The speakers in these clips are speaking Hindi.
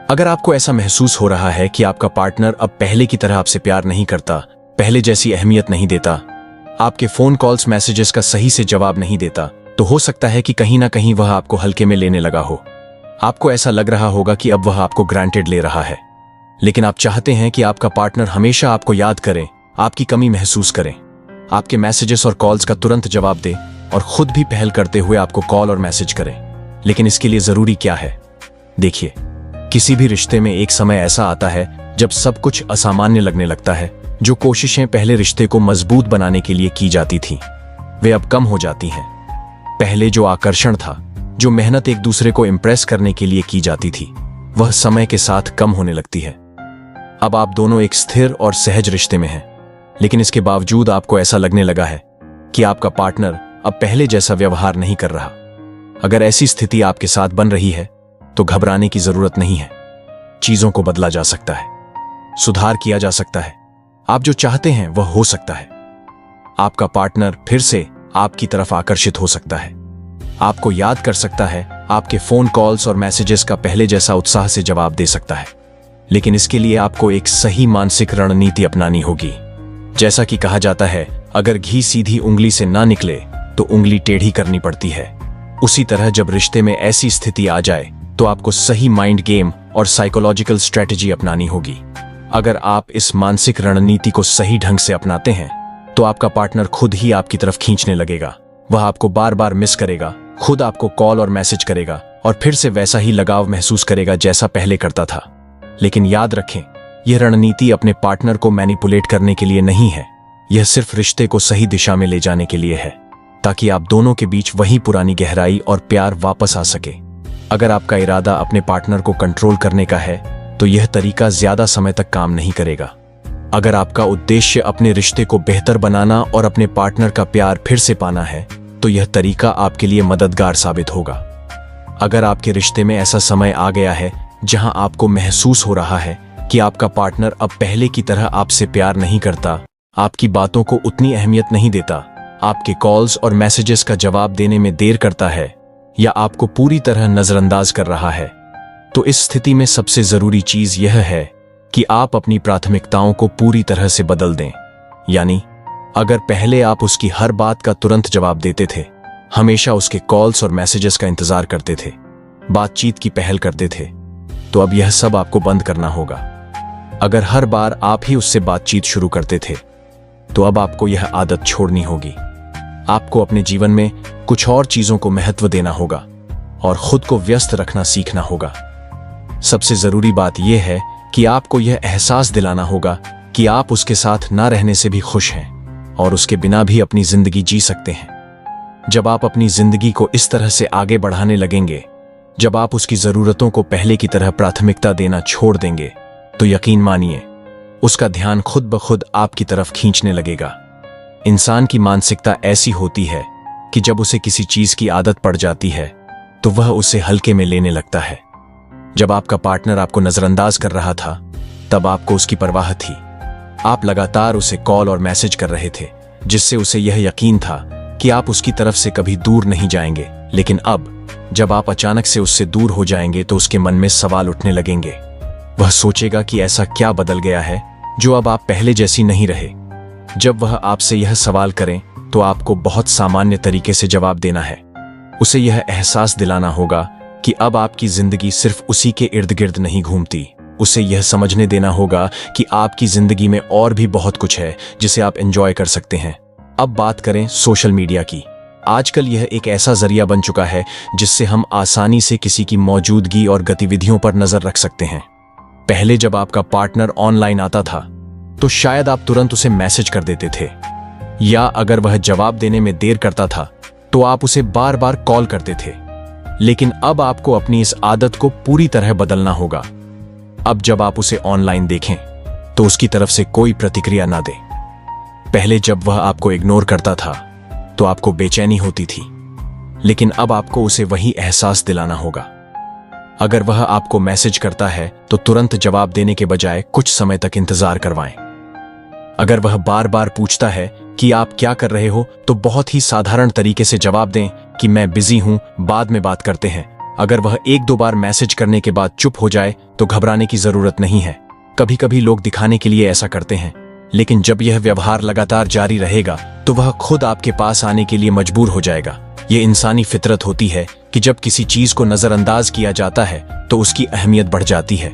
अगर आपको ऐसा महसूस हो रहा है कि आपका पार्टनर अब पहले की तरह आपसे प्यार नहीं करता, पहले जैसी अहमियत नहीं देता, आपके फोन कॉल्स मैसेजेस का सही से जवाब नहीं देता, तो हो सकता है कि कहीं ना कहीं वह आपको हल्के में लेने लगा हो। आपको ऐसा लग रहा होगा कि अब वह आपको ग्रांटेड ले रहा है, लेकिन आप चाहते हैं कि आपका पार्टनर हमेशा आपको याद करे, आपकी कमी महसूस करे, आपके मैसेजेस और कॉल्स का तुरंत जवाब दे और खुद भी पहल करते हुए आपको कॉल और मैसेज करे। लेकिन इसके लिए जरूरी क्या है? देखिए, किसी भी रिश्ते में एक समय ऐसा आता है जब सब कुछ असामान्य लगने लगता है। जो कोशिशें पहले रिश्ते को मजबूत बनाने के लिए की जाती थीं, वे अब कम हो जाती हैं। पहले जो आकर्षण था, जो मेहनत एक दूसरे को इम्प्रेस करने के लिए की जाती थी, वह समय के साथ कम होने लगती है। अब आप दोनों एक स्थिर और सहज रिश्ते में हैं, लेकिन इसके बावजूद आपको ऐसा लगने लगा है कि आपका पार्टनर अब पहले जैसा व्यवहार नहीं कर रहा। अगर ऐसी स्थिति आपके साथ बन रही है तो घबराने की जरूरत नहीं है। चीजों को बदला जा सकता है, सुधार किया जा सकता है। आप जो चाहते हैं वह हो सकता है। आपका पार्टनर फिर से आपकी तरफ आकर्षित हो सकता है, आपको याद कर सकता है, आपके फोन कॉल्स और मैसेजेस का पहले जैसा उत्साह से जवाब दे सकता है। लेकिन इसके लिए आपको एक सही मानसिक रणनीति अपनानी होगी। जैसा कि कहा जाता है, अगर घी सीधी उंगली से ना निकले तो उंगली टेढ़ी करनी पड़ती है। उसी तरह जब रिश्ते में ऐसी स्थिति आ जाए तो आपको सही माइंड गेम और साइकोलॉजिकल स्ट्रेटजी अपनानी होगी। अगर आप इस मानसिक रणनीति को सही ढंग से अपनाते हैं तो आपका पार्टनर खुद ही आपकी तरफ खींचने लगेगा। वह आपको बार बार मिस करेगा, खुद आपको कॉल और मैसेज करेगा और फिर से वैसा ही लगाव महसूस करेगा जैसा पहले करता था। लेकिन याद रखें, यह रणनीति अपने पार्टनर को मैनिपुलेट करने के लिए नहीं है। यह सिर्फ रिश्ते को सही दिशा में ले जाने के लिए है, ताकि आप दोनों के बीच वही पुरानी गहराई और प्यार वापस आ सके। अगर आपका इरादा अपने पार्टनर को कंट्रोल करने का है तो यह तरीका ज्यादा समय तक काम नहीं करेगा। अगर आपका उद्देश्य अपने रिश्ते को बेहतर बनाना और अपने पार्टनर का प्यार फिर से पाना है तो यह तरीका आपके लिए मददगार साबित होगा। अगर आपके रिश्ते में ऐसा समय आ गया है जहां आपको महसूस हो रहा है कि आपका पार्टनर अब पहले की तरह आपसे प्यार नहीं करता, आपकी बातों को उतनी अहमियत नहीं देता, आपके कॉल्स और मैसेजेस का जवाब देने में देर करता है या आपको पूरी तरह नजरअंदाज कर रहा है, तो इस स्थिति में सबसे जरूरी चीज यह है कि आप अपनी प्राथमिकताओं को पूरी तरह से बदल दें। यानी, अगर पहले आप उसकी हर बात का तुरंत जवाब देते थे, हमेशा उसके कॉल्स और मैसेजेस का इंतजार करते थे, बातचीत की पहल करते थे, तो अब यह सब आपको बंद करना होगा। अगर हर बार आप ही उससे बातचीत शुरू करते थे, तो अब आपको यह आदत छोड़नी होगी। आपको अपने जीवन में कुछ और चीजों को महत्व देना होगा और खुद को व्यस्त रखना सीखना होगा। सबसे जरूरी बात यह है कि आपको यह एहसास दिलाना होगा कि आप उसके साथ ना रहने से भी खुश हैं और उसके बिना भी अपनी जिंदगी जी सकते हैं। जब आप अपनी जिंदगी को इस तरह से आगे बढ़ाने लगेंगे, जब आप उसकी जरूरतों को पहले की तरह प्राथमिकता देना छोड़ देंगे, तो यकीन मानिए, उसका ध्यान खुद ब खुद आपकी तरफ खींचने लगेगा। इंसान की मानसिकता ऐसी होती है कि जब उसे किसी चीज की आदत पड़ जाती है तो वह उसे हल्के में लेने लगता है। जब आपका पार्टनर आपको नजरअंदाज कर रहा था, तब आपको उसकी परवाह थी। आप लगातार उसे कॉल और मैसेज कर रहे थे, जिससे उसे यह यकीन था कि आप उसकी तरफ से कभी दूर नहीं जाएंगे। लेकिन अब जब आप अचानक से उससे दूर हो जाएंगे तो उसके मन में सवाल उठने लगेंगे। वह सोचेगा कि ऐसा क्या बदल गया है जो अब आप पहले जैसी नहीं रहे। जब वह आपसे यह सवाल करें तो आपको बहुत सामान्य तरीके से जवाब देना है। उसे यह एहसास दिलाना होगा कि अब आपकी जिंदगी सिर्फ उसी के इर्द गिर्द नहीं घूमती। उसे यह समझने देना होगा कि आपकी जिंदगी में और भी बहुत कुछ है जिसे आप एंजॉय कर सकते हैं। अब बात करें सोशल मीडिया की। आजकल यह एक ऐसा जरिया बन चुका है जिससे हम आसानी से किसी की मौजूदगी और गतिविधियों पर नजर रख सकते हैं। पहले जब आपका पार्टनर ऑनलाइन आता था तो शायद आप तुरंत उसे मैसेज कर देते थे, या अगर वह जवाब देने में देर करता था तो आप उसे बार बार कॉल करते थे। लेकिन अब आपको अपनी इस आदत को पूरी तरह बदलना होगा। अब जब आप उसे ऑनलाइन देखें तो उसकी तरफ से कोई प्रतिक्रिया ना दें। पहले जब वह आपको इग्नोर करता था तो आपको बेचैनी होती थी, लेकिन अब आपको उसे वही एहसास दिलाना होगा। अगर वह आपको मैसेज करता है तो तुरंत जवाब देने के बजाय कुछ समय तक इंतजार करवाएं। अगर वह बार बार पूछता है कि आप क्या कर रहे हो, तो बहुत ही साधारण तरीके से जवाब दें कि मैं बिजी हूं, बाद में बात करते हैं। अगर वह एक दो बार मैसेज करने के बाद चुप हो जाए तो घबराने की जरूरत नहीं है। कभी कभी लोग दिखाने के लिए ऐसा करते हैं, लेकिन जब यह व्यवहार लगातार जारी रहेगा तो वह खुद आपके पास आने के लिए मजबूर हो जाएगा। ये इंसानी फितरत होती है कि जब किसी चीज को नजरअंदाज किया जाता है तो उसकी अहमियत बढ़ जाती है,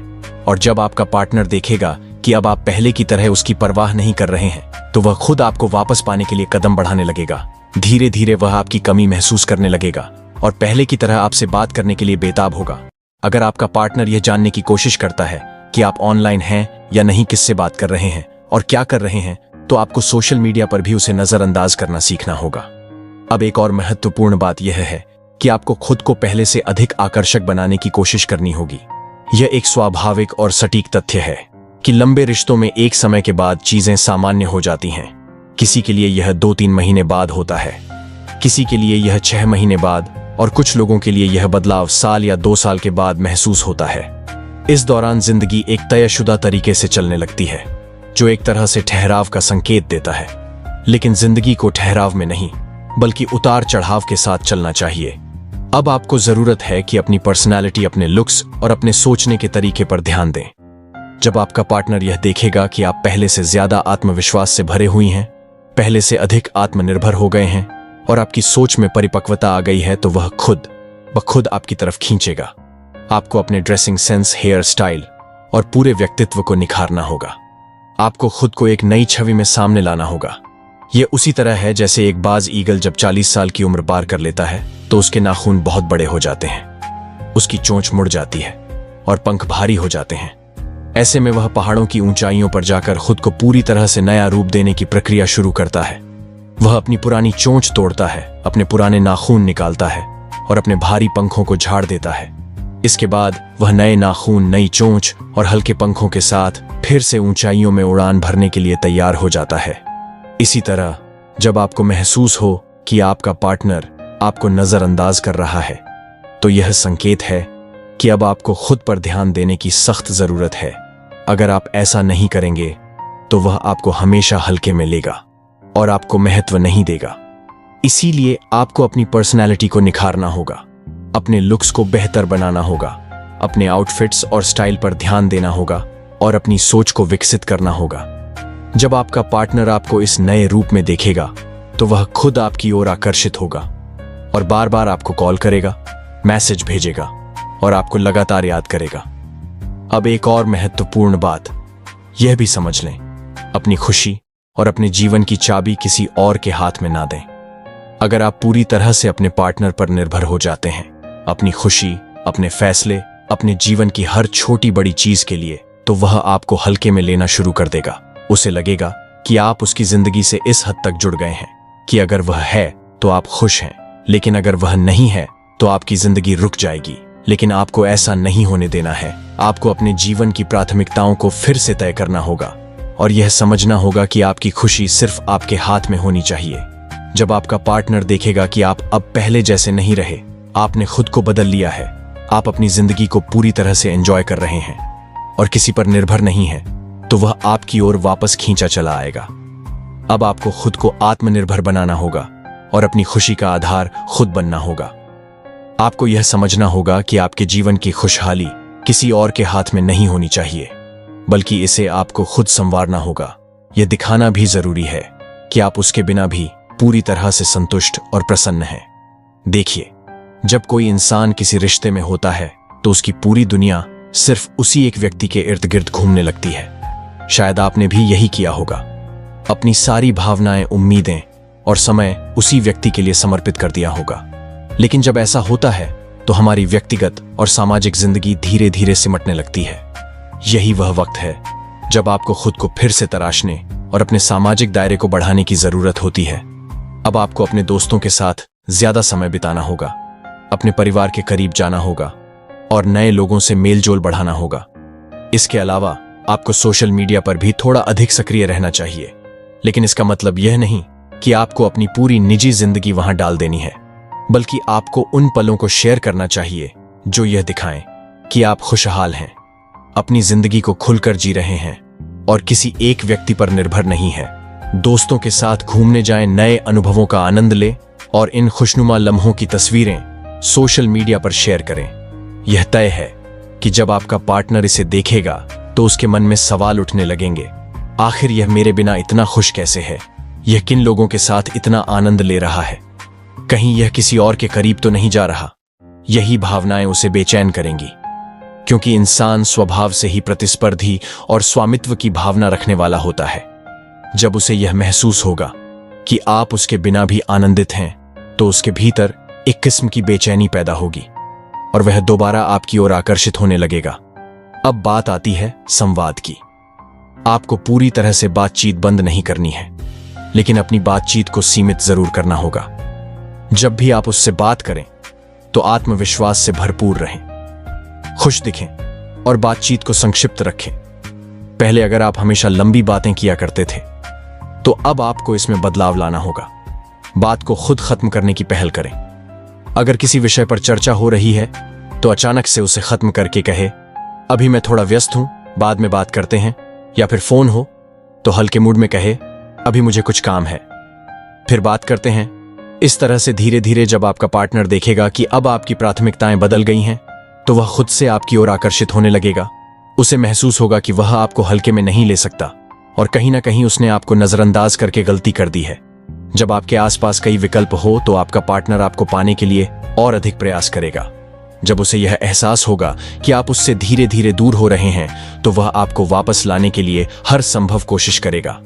और जब आपका पार्टनर देखेगा कि अब आप पहले की तरह उसकी परवाह नहीं कर रहे हैं तो वह खुद आपको वापस पाने के लिए कदम बढ़ाने लगेगा। धीरे धीरे वह आपकी कमी महसूस करने लगेगा और पहले की तरह आपसे बात करने के लिए बेताब होगा। अगर आपका पार्टनर यह जानने की कोशिश करता है कि आप ऑनलाइन हैं या नहीं, किससे बात कर रहे हैं और क्या कर रहे हैं, तो आपको सोशल मीडिया पर भी उसे नजरअंदाज करना सीखना होगा। अब एक और महत्वपूर्ण बात यह है कि आपको खुद को पहले से अधिक आकर्षक बनाने की कोशिश करनी होगी। यह एक स्वाभाविक और सटीक तथ्य है कि लंबे रिश्तों में एक समय के बाद चीजें सामान्य हो जाती हैं। किसी के लिए यह 2-3 महीने बाद होता है, किसी के लिए यह 6 महीने बाद, और कुछ लोगों के लिए यह बदलाव साल या 2 साल के बाद महसूस होता है। इस दौरान जिंदगी एक तयशुदा तरीके से चलने लगती है, जो एक तरह से ठहराव का संकेत देता है। लेकिन जिंदगी को ठहराव में नहीं, बल्कि उतार चढ़ाव के साथ चलना चाहिए। अब आपको जरूरत है कि अपनी पर्सनालिटी, अपने लुक्स और अपने सोचने के तरीके पर ध्यान दें। जब आपका पार्टनर यह देखेगा कि आप पहले से ज्यादा आत्मविश्वास से भरे हुई हैं, पहले से अधिक आत्मनिर्भर हो गए हैं और आपकी सोच में परिपक्वता आ गई है, तो वह खुद आपकी तरफ खींचेगा। आपको अपने ड्रेसिंग सेंस, हेयर स्टाइल और पूरे व्यक्तित्व को निखारना होगा। आपको खुद को एक नई छवि में सामने लाना होगा। यह उसी तरह है जैसे एक बाज ईगल जब 40 साल की उम्र पार कर लेता है तो उसके नाखून बहुत बड़े हो जाते हैं, उसकी चोंच मुड़ जाती है और पंख भारी हो जाते हैं। ऐसे में वह पहाड़ों की ऊंचाइयों पर जाकर खुद को पूरी तरह से नया रूप देने की प्रक्रिया शुरू करता है। वह अपनी पुरानी चोंच तोड़ता है, अपने पुराने नाखून निकालता है और अपने भारी पंखों को झाड़ देता है। इसके बाद वह नए नाखून, नई चोंच और हल्के पंखों के साथ फिर से ऊंचाइयों में उड़ान भरने के लिए तैयार हो जाता है। इसी तरह जब आपको महसूस हो कि आपका पार्टनर आपको नजरअंदाज कर रहा है, तो यह संकेत है कि अब आपको खुद पर ध्यान देने की सख्त जरूरत है। अगर आप ऐसा नहीं करेंगे तो वह आपको हमेशा हल्के में लेगा और आपको महत्व नहीं देगा। इसीलिए आपको अपनी पर्सनैलिटी को निखारना होगा, अपने लुक्स को बेहतर बनाना होगा, अपने आउटफिट्स और स्टाइल पर ध्यान देना होगा और अपनी सोच को विकसित करना होगा। जब आपका पार्टनर आपको इस नए रूप में देखेगा तो वह खुद आपकी ओर आकर्षित होगा और बार बार आपको कॉल करेगा, मैसेज भेजेगा और आपको लगातार याद करेगा। अब एक और महत्वपूर्ण बात यह भी समझ लें, अपनी खुशी और अपने जीवन की चाबी किसी और के हाथ में ना दें। अगर आप पूरी तरह से अपने पार्टनर पर निर्भर हो जाते हैं, अपनी खुशी, अपने फैसले, अपने जीवन की हर छोटी बड़ी चीज के लिए, तो वह आपको हल्के में लेना शुरू कर देगा। उसे लगेगा कि आप उसकी जिंदगी से इस हद तक जुड़ गए हैं कि अगर वह है तो आप खुश हैं, लेकिन अगर वह नहीं है तो आपकी जिंदगी रुक जाएगी। लेकिन आपको ऐसा नहीं होने देना है। आपको अपने जीवन की प्राथमिकताओं को फिर से तय करना होगा और यह समझना होगा कि आपकी खुशी सिर्फ आपके हाथ में होनी चाहिए। जब आपका पार्टनर देखेगा कि आप अब पहले जैसे नहीं रहे, आपने खुद को बदल लिया है, आप अपनी जिंदगी को पूरी तरह से एंजॉय कर रहे हैं और किसी पर निर्भर नहीं है, तो वह आपकी ओर वापस खींचा चला आएगा। अब आपको खुद को आत्मनिर्भर बनाना होगा और अपनी खुशी का आधार खुद बनना होगा। आपको यह समझना होगा कि आपके जीवन की खुशहाली किसी और के हाथ में नहीं होनी चाहिए, बल्कि इसे आपको खुद संवारना होगा। यह दिखाना भी जरूरी है कि आप उसके बिना भी पूरी तरह से संतुष्ट और प्रसन्न हैं। देखिए, जब कोई इंसान किसी रिश्ते में होता है तो उसकी पूरी दुनिया सिर्फ उसी एक व्यक्ति के इर्द गिर्द घूमने लगती है। शायद आपने भी यही किया होगा, अपनी सारी भावनाएं, उम्मीदें और समय उसी व्यक्ति के लिए समर्पित कर दिया होगा। लेकिन जब ऐसा होता है तो हमारी व्यक्तिगत और सामाजिक जिंदगी धीरे धीरे सिमटने लगती है। यही वह वक्त है जब आपको खुद को फिर से तराशने और अपने सामाजिक दायरे को बढ़ाने की जरूरत होती है। अब आपको अपने दोस्तों के साथ ज्यादा समय बिताना होगा, अपने परिवार के करीब जाना होगा और नए लोगों से मेलजोल बढ़ाना होगा। इसके अलावा आपको सोशल मीडिया पर भी थोड़ा अधिक सक्रिय रहना चाहिए, लेकिन इसका मतलब यह नहीं कि आपको अपनी पूरी निजी जिंदगी वहां डाल देनी है, बल्कि आपको उन पलों को शेयर करना चाहिए जो यह दिखाएं कि आप खुशहाल हैं, अपनी जिंदगी को खुलकर जी रहे हैं और किसी एक व्यक्ति पर निर्भर नहीं है। दोस्तों के साथ घूमने जाएं, नए अनुभवों का आनंद लें और इन खुशनुमा लम्हों की तस्वीरें सोशल मीडिया पर शेयर करें। यह तय है कि जब आपका पार्टनर इसे देखेगा तो उसके मन में सवाल उठने लगेंगे, आखिर यह मेरे बिना इतना खुश कैसे है, यह किन लोगों के साथ इतना आनंद ले रहा है, कहीं यह किसी और के करीब तो नहीं जा रहा। यही भावनाएं उसे बेचैन करेंगी, क्योंकि इंसान स्वभाव से ही प्रतिस्पर्धी और स्वामित्व की भावना रखने वाला होता है। जब उसे यह महसूस होगा कि आप उसके बिना भी आनंदित हैं, तो उसके भीतर एक किस्म की बेचैनी पैदा होगी और वह दोबारा आपकी ओर आकर्षित होने लगेगा। अब बात आती है संवाद की। आपको पूरी तरह से बातचीत बंद नहीं करनी है, लेकिन अपनी बातचीत को सीमित जरूर करना होगा। जब भी आप उससे बात करें तो आत्मविश्वास से भरपूर रहें, खुश दिखें और बातचीत को संक्षिप्त रखें। पहले अगर आप हमेशा लंबी बातें किया करते थे, तो अब आपको इसमें बदलाव लाना होगा। बात को खुद खत्म करने की पहल करें। अगर किसी विषय पर चर्चा हो रही है तो अचानक से उसे खत्म करके कहे, अभी मैं थोड़ा व्यस्त हूं, बाद में बात करते हैं। या फिर फोन हो तो हल्के मूड में कहे, अभी मुझे कुछ काम है, फिर बात करते हैं। इस तरह से धीरे धीरे जब आपका पार्टनर देखेगा कि अब आपकी प्राथमिकताएं बदल गई हैं, तो वह खुद से आपकी ओर आकर्षित होने लगेगा। उसे महसूस होगा कि वह आपको हल्के में नहीं ले सकता और कहीं ना कहीं उसने आपको नजरअंदाज करके गलती कर दी है। जब आपके आसपास कई विकल्प हो तो आपका पार्टनर आपको पाने के लिए और अधिक प्रयास करेगा। जब उसे यह एहसास होगा कि आप उससे धीरे धीरे दूर हो रहे हैं, तो वह आपको वापस लाने के लिए हर संभव कोशिश करेगा।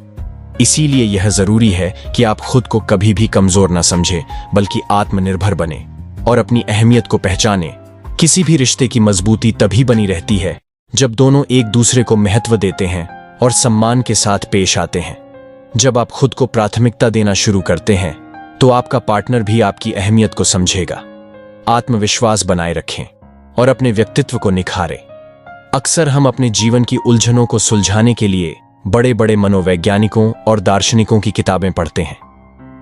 इसीलिए यह जरूरी है कि आप खुद को कभी भी कमजोर न समझें, बल्कि आत्मनिर्भर बने और अपनी अहमियत को पहचानें। किसी भी रिश्ते की मजबूती तभी बनी रहती है जब दोनों एक दूसरे को महत्व देते हैं और सम्मान के साथ पेश आते हैं। जब आप खुद को प्राथमिकता देना शुरू करते हैं, तो आपका पार्टनर भी आपकी अहमियत को समझेगा। आत्मविश्वास बनाए रखें और अपने व्यक्तित्व को निखारें। अक्सर हम अपने जीवन की उलझनों को सुलझाने के लिए बड़े बड़े मनोवैज्ञानिकों और दार्शनिकों की किताबें पढ़ते हैं,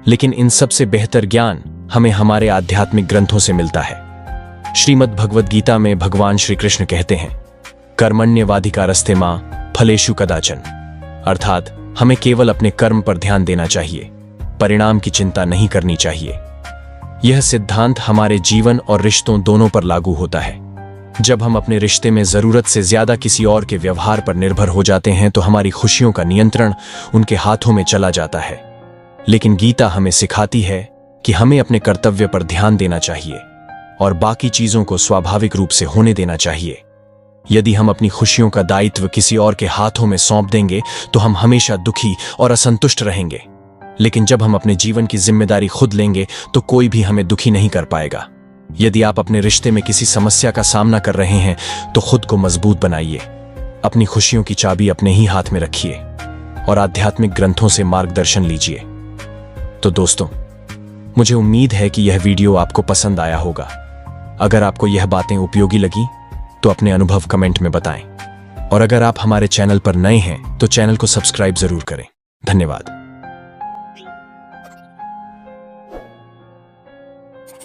लेकिन इन सबसे बेहतर ज्ञान हमें हमारे आध्यात्मिक ग्रंथों से मिलता है। श्रीमद् भगवद गीता में भगवान श्री कृष्ण कहते हैं, कर्मण्यवाधिकारस्ते मां फलेषु कदाचन, अर्थात हमें केवल अपने कर्म पर ध्यान देना चाहिए, परिणाम की चिंता नहीं करनी चाहिए। यह सिद्धांत हमारे जीवन और रिश्तों दोनों पर लागू होता है। जब हम अपने रिश्ते में जरूरत से ज्यादा किसी और के व्यवहार पर निर्भर हो जाते हैं, तो हमारी खुशियों का नियंत्रण उनके हाथों में चला जाता है। लेकिन गीता हमें सिखाती है कि हमें अपने कर्तव्य पर ध्यान देना चाहिए और बाकी चीजों को स्वाभाविक रूप से होने देना चाहिए। यदि हम अपनी खुशियों का दायित्व किसी और के हाथों में सौंप देंगे, तो हम हमेशा दुखी और असंतुष्ट रहेंगे। लेकिन जब हम अपने जीवन की जिम्मेदारी खुद लेंगे, तो कोई भी हमें दुखी नहीं कर पाएगा। यदि आप अपने रिश्ते में किसी समस्या का सामना कर रहे हैं, तो खुद को मजबूत बनाइए, अपनी खुशियों की चाबी अपने ही हाथ में रखिए और आध्यात्मिक ग्रंथों से मार्गदर्शन लीजिए। तो दोस्तों, मुझे उम्मीद है कि यह वीडियो आपको पसंद आया होगा। अगर आपको यह बातें उपयोगी लगी तो अपने अनुभव कमेंट में बताएं, और अगर आप हमारे चैनल पर नए हैं तो चैनल को सब्सक्राइब जरूर करें। धन्यवाद।